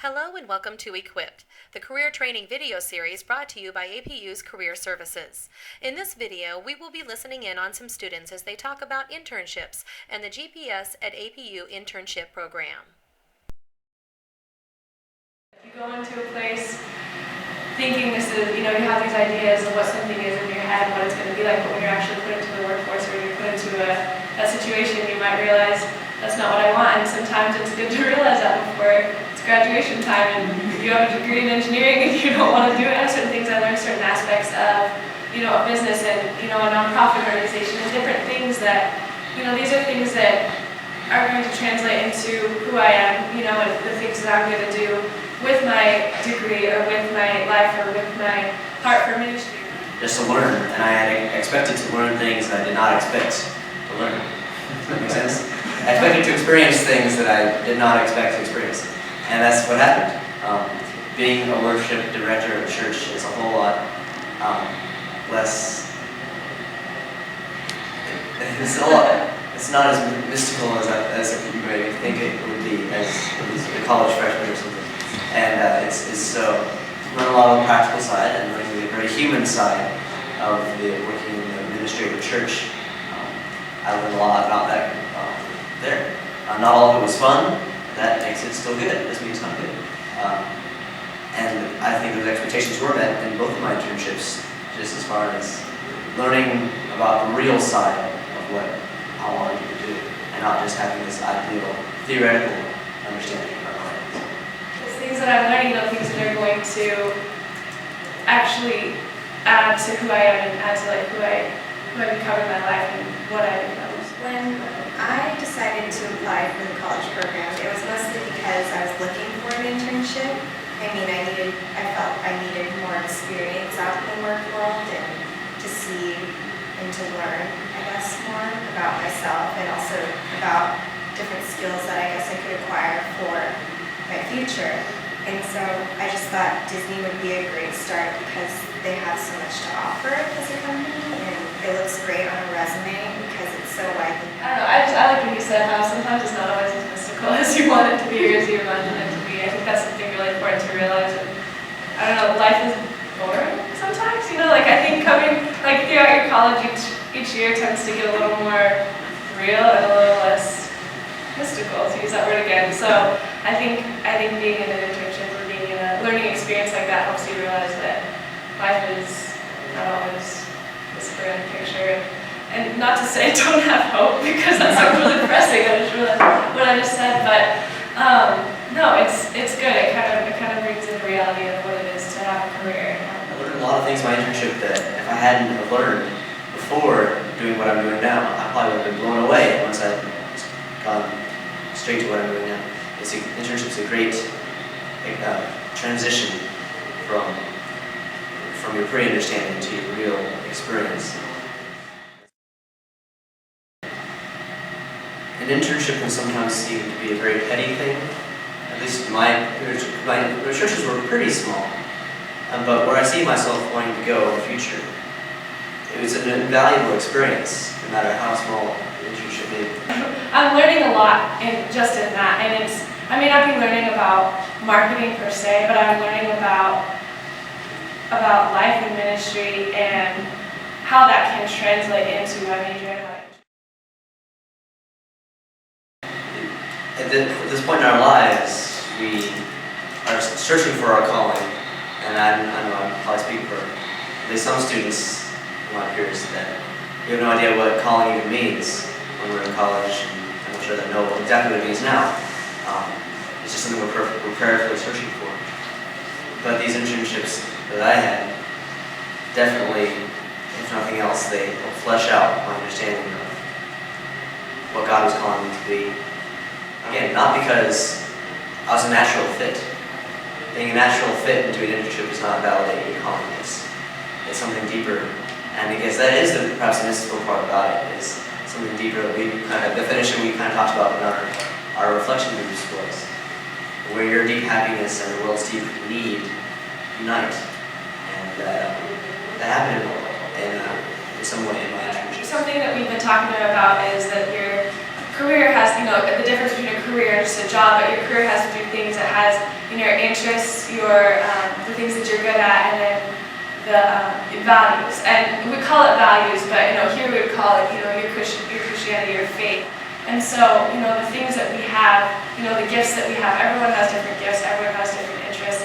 Hello and welcome to Equipped, the career training video series brought to you by APU's Career Services. In this video, we will be listening in on some students as they talk about internships and the GPS at APU internship program. You go into a place thinking this is, you have these ideas of what something is in your head, what it's going to be like, but when you're actually put into the workforce or you're put into a situation, you might realize that's not what I want, and sometimes it's good to realize that before it's graduation time and you have a degree in engineering and you don't want to do it. I have certain things I learned, certain aspects of, a business and, a nonprofit organization and different things that, these are things that are going to translate into who I am, and the things that I'm going to do with my degree or with my life or with my heart for ministry. Just to learn, and I had expected to learn things that I did not expect to learn. Does that make sense? I expected to experience things that I did not expect to experience, and that's what happened. Being a worship director of a church is a whole lot less. It's not as mystical as you may think it would be as a college freshman or something. And it's learn a lot on the practical side and learning the very human side of working in the ministry of a church. I learned a lot about that there. Not all of it was fun. That makes it still good. It doesn't mean it's not good. And I think those expectations were met in both of my internships, just as far as learning about the real side of what I wanted to do, and not just having this ideal, theoretical understanding of my life. Those things that I'm learning, things that are going to actually add to who I am and add to who I become in my life and what I become. When I decided to apply for the college program, it was mostly because I was looking for an internship. I felt I needed more experience out in the work world and to see and to learn, more about myself and also about different skills that I guess I could acquire for my future. And so I just thought Disney would be a great start because they have so much to offer as a company, and it looks great on a resume because it's so widely. I don't know, I like what you said, how sometimes it's not always as mystical as you want it to be or as you imagine it to be. I think that's something really important to realize. And life is boring sometimes, I think coming, throughout your college each year tends to get a little more real and a little less mystical, to use that word again. So I think being in an internship or being in a learning experience like that helps you realize that life is not always this grand picture. And not to say don't have hope, because that's really depressing. I just realized what I just said, but no, it's good. It kind of brings in the reality of what it is to have a career. I learned a lot of things in my internship that if I hadn't have learned before doing what I'm doing now, I probably would have been blown away once I'd gone straight to what I'm doing now. Internship's a great transition from your pre-understanding to your real experience. An internship can sometimes seem to be a very petty thing. At least my churches were pretty small. But where I see myself wanting to go in the future, it was an invaluable experience, no matter how small the internship may be. I'm learning a lot just in that, and I may not be learning about marketing per se, but I'm learning about life and ministry and how that can translate into my major in life. At this point in our lives, we are searching for our calling, and I know I'm probably speaking for at least some students, my peers, that we have no idea what calling even means when we're in college, and I'm not sure they know exactly what it means now. It's just something we're prayerfully searching for. But these internships that I had, definitely, if nothing else, they help flesh out my understanding of what God was calling me to be. Again, not because I was a natural fit. Being a natural fit into an internship does not validate your calling. It's something deeper. And I guess that is perhaps the mystical part about it, is something deeper. The definition we talked about in our reflection groups was where your deep happiness and the world's deep need unite. And that happened in some way in my internship. Something that we've been talking about is that career has, the difference between a career and just a job, but your career has to do things that has, your interests, the things that you're good at, and then the values. And we call it values, but here we would call it, your Christianity, your faith. And so, the things that we have, the gifts that we have, everyone has different gifts, everyone has different interests,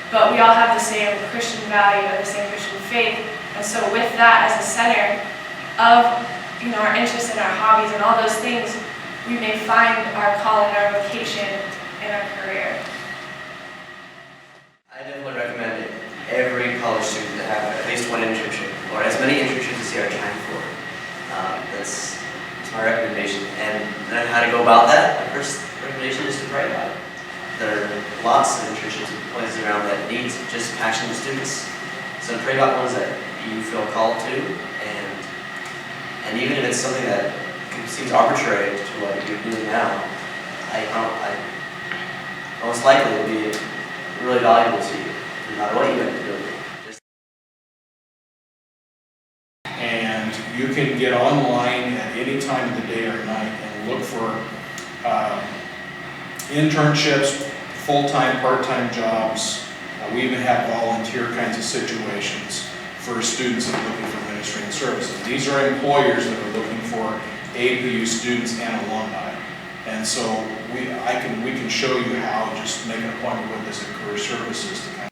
but we all have the same Christian value and the same Christian faith. And so with that as a center of, our interests and our hobbies and all those things, we may find our calling, our vocation in our career. I definitely recommend every college student to have at least one internship, or as many internships as they are trying for. That's my recommendation. And then how to go about that? My first recommendation is to pray about it. There are lots of internships and places around that need just passionate students. So pray about ones that you feel called to, and even if it's something that seems arbitrary to what you're doing now, I most likely will be really valuable to you, no matter what you end up doing. And you can get online at any time of the day or night and look for internships, full-time, part-time jobs. We even have volunteer kinds of situations for students that are looking for ministry and services. These are employers that are looking for APU students and alumni. And so we can show you how, just make an appointment with us at Career Services to kind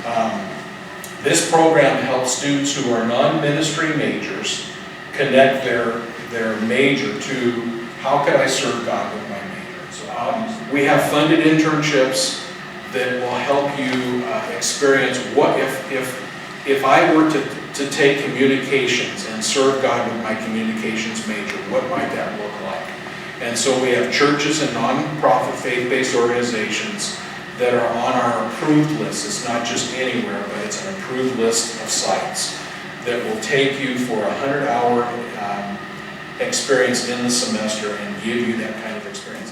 of. This program helps students who are non-ministry majors connect their major to how could I serve God with my major. So we have funded internships that will help you experience what if I were to take communications and serve God with my communications major, what might that look like? And so we have churches and non-profit faith-based organizations that are on our approved list. It's not just anywhere, but it's an approved list of sites that will take you for a 100-hour experience in the semester and give you that kind of experience.